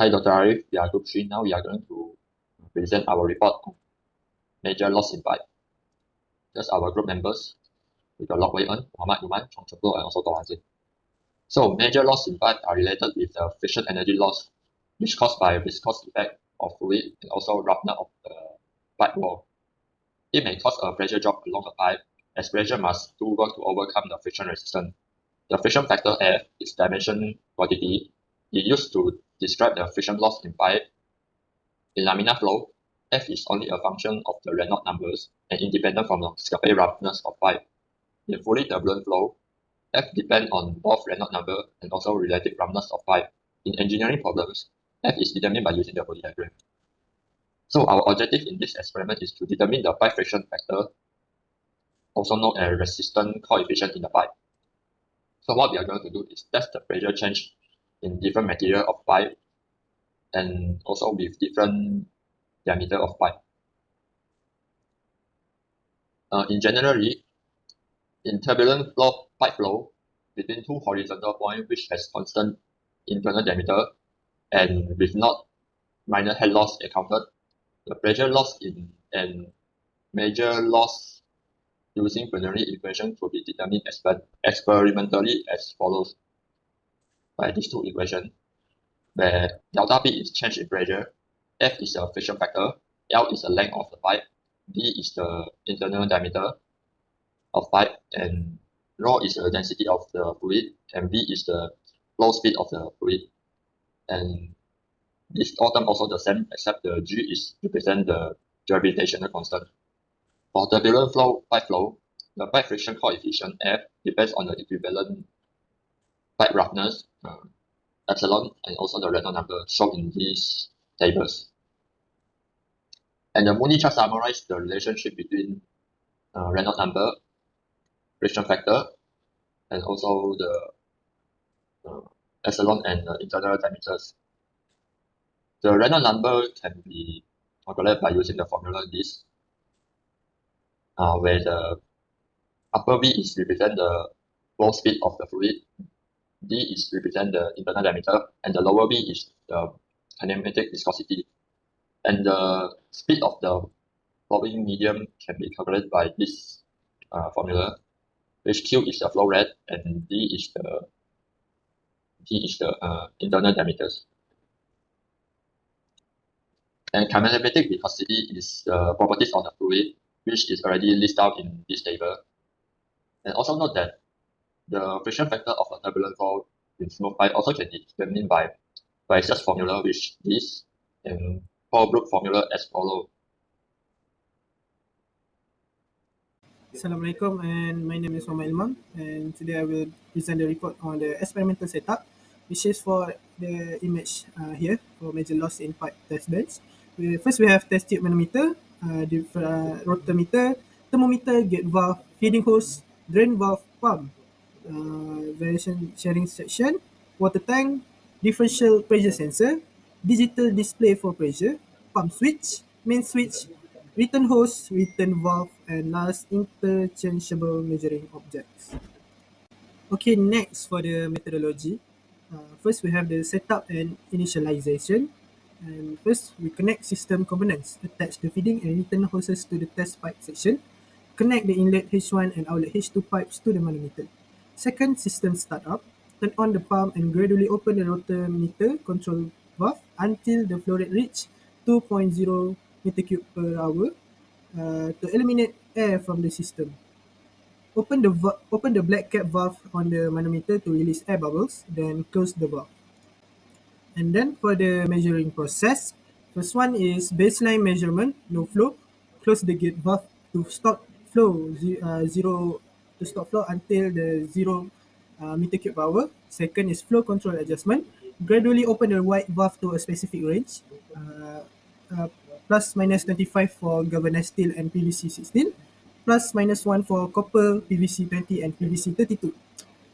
Hi, Dr. Arif. We are Group 3. Now we are going to present our report on major loss in pipe. Just our group members, we got Lok Wei En, Muhammad Iman, Chong Chuk Lo, and also Toh Wan Jin. So major loss in pipe are related with the friction energy loss, which caused by viscous effect of fluid and also roughness of the pipe wall. It may cause a pressure drop along the pipe, as pressure must do work to overcome the friction resistance. The friction factor F is dimension quantity. It used to describe the friction loss in pipe. In laminar flow, F is only a function of the Reynolds numbers and independent from the scape roughness of pipe. In fully turbulent flow, F depends on both Reynolds number and also relative roughness of pipe. In engineering problems, F is determined by using the body diagram. So our objective in this experiment is to determine the pipe friction factor, also known as resistance coefficient in the pipe. So what we are going to do is test the pressure change in different material of pipe and also with different diameter of pipe. In generally, in turbulent pipe flow between two horizontal points which has constant internal diameter and with not minor head loss encountered, the pressure loss in and major loss using Bernoulli equation could be determined experimentally as follows. By these two equations, where delta P is change in pressure, F is a friction factor, L is the length of the pipe, D is the internal diameter of pipe, and rho is the density of the fluid, and V is the flow speed of the fluid. And this all term also the same, except the G is represent the gravitational constant. For turbulent pipe flow, the pipe friction coefficient F depends on the equivalent pipe roughness, epsilon, and also the Reynolds number shown in these tables. And the Mooney chart summarizes the relationship between Reynolds number, friction factor, and also the epsilon and the internal diameters. The Reynolds number can be calculated by using the formula this, where the upper V is represent the flow speed of the fluid, D is represent the internal diameter, and the lower V is the kinematic viscosity. And the speed of the flowing medium can be calculated by this formula, which Q is the flow rate and D is the internal diameters. And kinematic viscosity is the properties of the fluid, which is already listed out in this table. And also note that the friction factor of a turbulent flow in smooth pipe also can be determined by such formula, which is in Holbrook formula as follows. Assalamualaikum, and my name is Muhammad Ilman, and today I will present the report on the experimental setup, which is for the image here for major loss in pipe test bench. First, we have test tube manometer, rotometer, thermometer, gate valve, feeding hose, drain valve, pump, variation sharing section, water tank, differential pressure sensor, digital display for pressure, pump switch, main switch, return hose, return valve, and last interchangeable measuring objects. Okay, next for the methodology. First, we have the setup and initialization. And first, we connect system components, attach the feeding and return hoses to the test pipe section, connect the inlet H1 and outlet H2 pipes to the manometer. Second, system startup. Turn on the pump and gradually open the rotometer control valve until the flow rate reach 2.0 meter cube per hour to eliminate air from the system. Open the black cap valve on the manometer to release air bubbles, then close the valve. And then for the measuring process, first one is baseline measurement, no flow. Close the gate valve to stop flow, zero to stop flow until the 0 meter cube per hour. Second is flow control adjustment. Gradually open the white valve to a specific range, plus minus 25 for galvanized steel and PVC 16, plus minus 1 for copper, PVC 20, and PVC 32.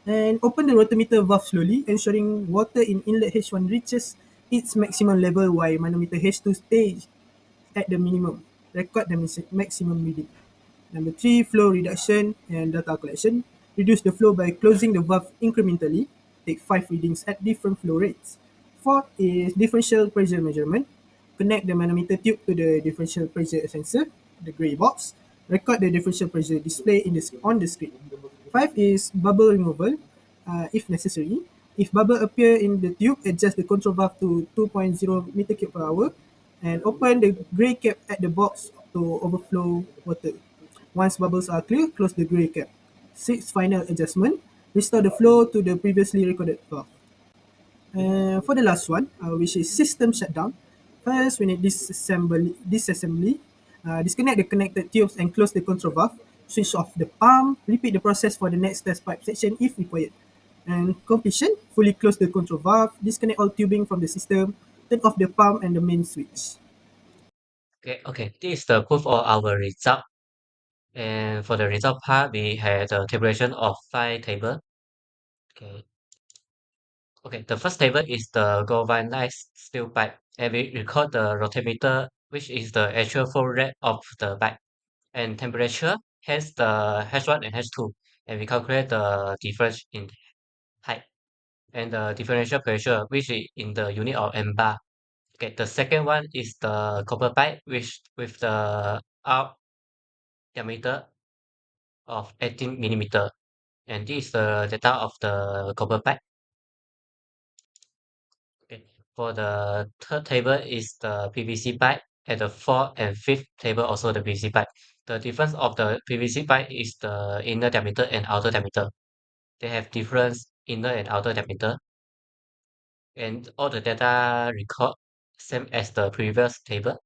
And open the rotometer valve slowly, ensuring water in inlet H1 reaches its maximum level while manometer H2 stays at the minimum. Record the maximum reading. Number 3, flow reduction and data collection. Reduce the flow by closing the valve incrementally. Take 5 readings at different flow rates. Fourth is differential pressure measurement. Connect the manometer tube to the differential pressure sensor, the gray box. Record the differential pressure display on the screen. Five is bubble removal, if necessary. If bubble appear in the tube, adjust the control valve to 2.0 meter cube per hour and open the gray cap at the box to overflow water. Once bubbles are clear, close the gray cap. Six, final adjustment. Restore the flow to the previously recorded valve. For the last one, which is system shutdown. First, we need disassembly. Disconnect the connected tubes and close the control valve. Switch off the pump. Repeat the process for the next test pipe section if required. And completion, fully close the control valve. Disconnect all tubing from the system. Turn off the pump and the main switch. Okay, this is the proof of our result. And for the result part, we had a tabulation of 5 tables. Okay. Okay, the first table is the galvanized steel pipe, and we record the rotameter, which is the actual flow rate of the pipe, and temperature, hence the H1 and H2, and we calculate the difference in height, and the differential pressure, which is in the unit of M bar. Okay, the second one is the copper pipe, which with the arc diameter of 18 millimeter, and this is the data of the copper pipe. Okay. For the third table is the PVC pipe, and the fourth and fifth table also the PVC pipe. The difference of the PVC pipe is the inner diameter and outer diameter. They have difference inner and outer diameter, and all the data record same as the previous table.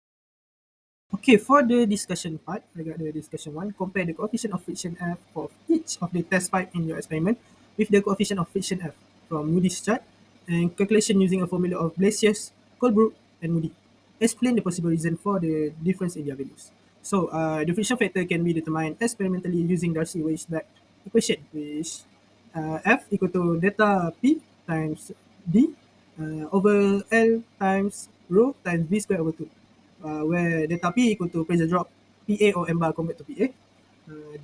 Okay, for the discussion part, I got the discussion one. Compare the coefficient of friction F for each of the test pipe in your experiment with the coefficient of friction F from Moody's chart and calculation using a formula of Blasius, Colebrook, and Moody. Explain the possible reason for the difference in their values. So, the friction factor can be determined experimentally using Darcy-Weisbach equation, which F equal to delta P times D over L times rho times V squared over 2 where delta P equal to pressure drop PA or M bar compared to PA.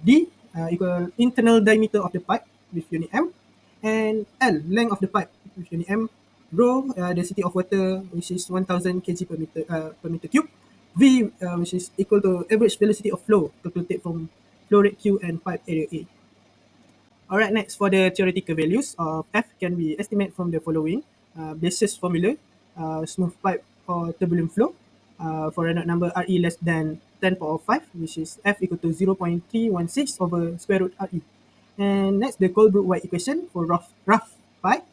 D equal internal diameter of the pipe with unit M, and L length of the pipe with unit M. Rho density of water, which is 1000 kg per meter cube. V which is equal to average velocity of flow calculated from flow rate Q and pipe area A. Alright, next for the theoretical values of F can be estimated from the following basis formula, smooth pipe or turbulent flow for Reynolds number Re less than 10 power 5, which is F equal to 0.316 over square root Re. And next, the Colebrook-White equation for rough pipe.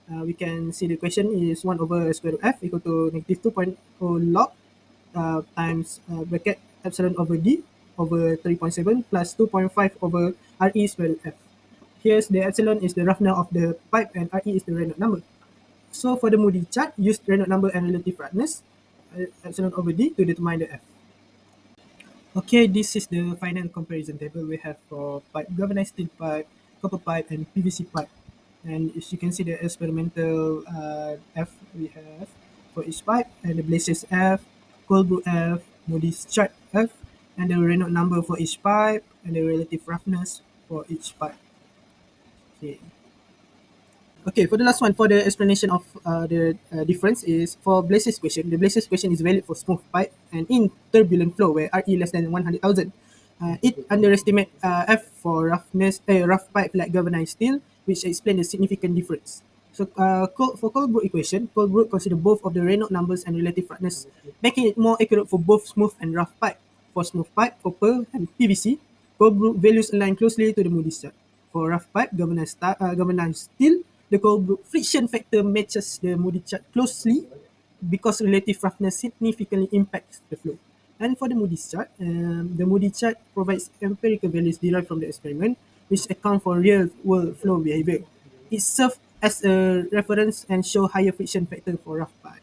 We can see the equation is 1 over square root F equal to negative 2.0 log times bracket epsilon over D over 3.7 plus 2.5 over Re square root F. Here's the epsilon is the roughness of the pipe and Re is the Reynolds number. So for the Moody chart, use Reynolds number and relative roughness, epsilon over D to determine the F. Okay, this is the final comparison table we have for pipe, galvanized steel pipe, copper pipe, and PVC pipe. And as you can see, the experimental F we have for each pipe, and the Blasius F, Colebrook F, Moody's chart F, and the Reynolds number for each pipe, and the relative roughness for each pipe. Okay. Okay, for the last one, for the explanation of the difference is for Blasius question. The Blasius question is valid for smooth pipe and in turbulent flow where Re less than 100,000. It underestimate F for rough pipe like galvanized steel, which explain the significant difference. So for Colebrook equation, Colebrook consider both of the Reynolds numbers and relative roughness, making it more accurate for both smooth and rough pipe. For smooth pipe, copper, and PVC, Colebrook values align closely to the Moody's chart. For rough pipe, galvanized steel, the Colebrook friction factor matches the Moody chart closely because relative roughness significantly impacts the flow. And for the Moody chart, the Moody chart provides empirical values derived from the experiment, which account for real-world flow behavior. It serves as a reference and show higher friction factor for rough pipe.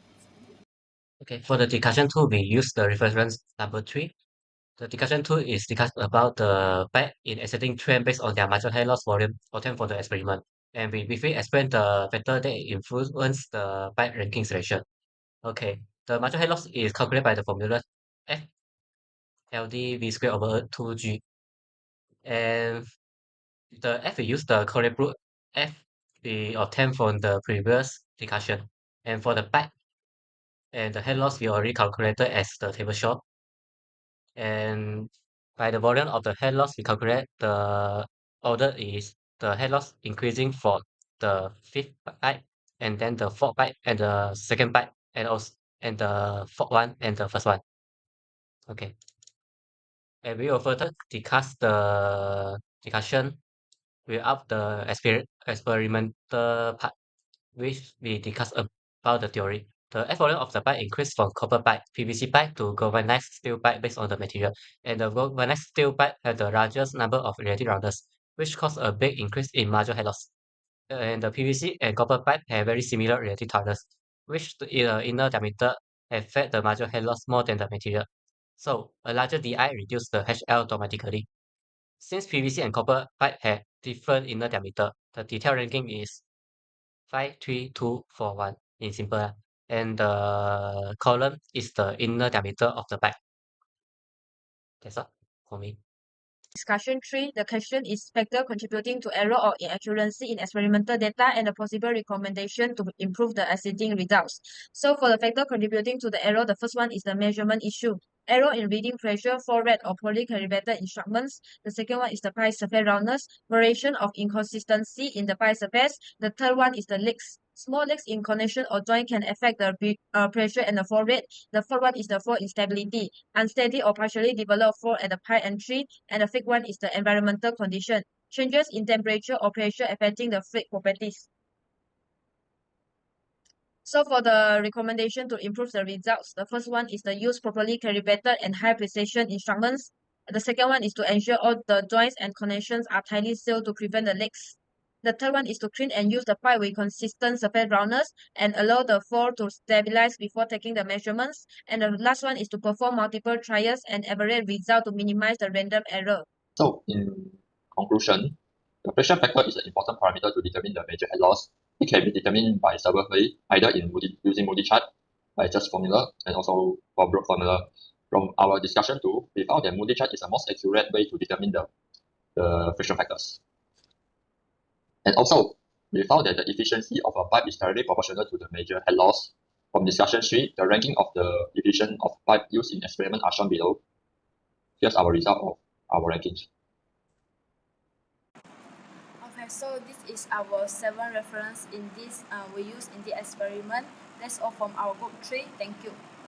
Okay, for the discussion tool, we use the reference number 3. The discussion tool is discussed about the pipe in ascending trend based on their marginal hair loss volume obtained for the experiment. And we briefly explain the factor that influence the pipe ranking selection. Okay, the marginal hair loss is calculated by the formula F LD V squared over 2G. And the F we use the correct root F we obtained from the previous discussion. And for the pipe and the head loss, we already calculated as the table show. And by the volume of the head loss, we calculate the order is the head loss increasing for the fifth pipe, and then the fourth pipe, and the second pipe, and also and the fourth one and the first one. Okay. And we will further discussion without the experimental part, which we discuss about the theory. The F volume of the pipe increased from copper pipe, PVC pipe to galvanized steel pipe based on the material, and the galvanized steel pipe had the largest number of relative rounders, which caused a big increase in marginal head loss. And the PVC and copper pipe have very similar relative hardness, which the inner diameter affect the marginal head loss more than the material. So a larger DI reduces the HL automatically. Since PVC and copper pipe have different inner diameter, the detail ranking is 5, 3, 2, 4, 1 in simple. And the column is the inner diameter of the pipe. That's all for me. Discussion 3. The question is factor contributing to error or inaccuracy in experimental data and a possible recommendation to improve the assessing results. So for the factor contributing to the error, the first one is the measurement issue. Error in reading pressure for red or poorly calibrated instruments. The second one is the pipe surface roundness, variation of inconsistency in the pipe surface. The third one is the leaks. Small leaks in connection or joint can affect the pressure and the flow rate. The fourth one is the flow instability, unsteady or partially developed flow at the pipe entry. And the fifth one is the environmental condition, changes in temperature or pressure affecting the fluid properties. So for the recommendation to improve the results, the first one is the use properly calibrated and high precision instruments. The second one is to ensure all the joints and connections are tightly sealed to prevent the leaks. The third one is to clean and use the pipe with consistent surface roundness and allow the flow to stabilize before taking the measurements. And the last one is to perform multiple trials and average result to minimize the random error. So, in conclusion, the pressure factor is an important parameter to determine the major head loss. It can be determined by several ways, either using Moody chart, by just formula, and also for broad formula. From our discussion too, we found that Moody chart is the most accurate way to determine the friction factors. And also, we found that the efficiency of a pipe is directly proportional to the major head loss. From discussion 3, the ranking of the efficiency of pipe used in experiment are shown below. Here's our result of our rankings. Okay, so this is our 7 reference in this we use in the experiment. That's all from our group 3. Thank you.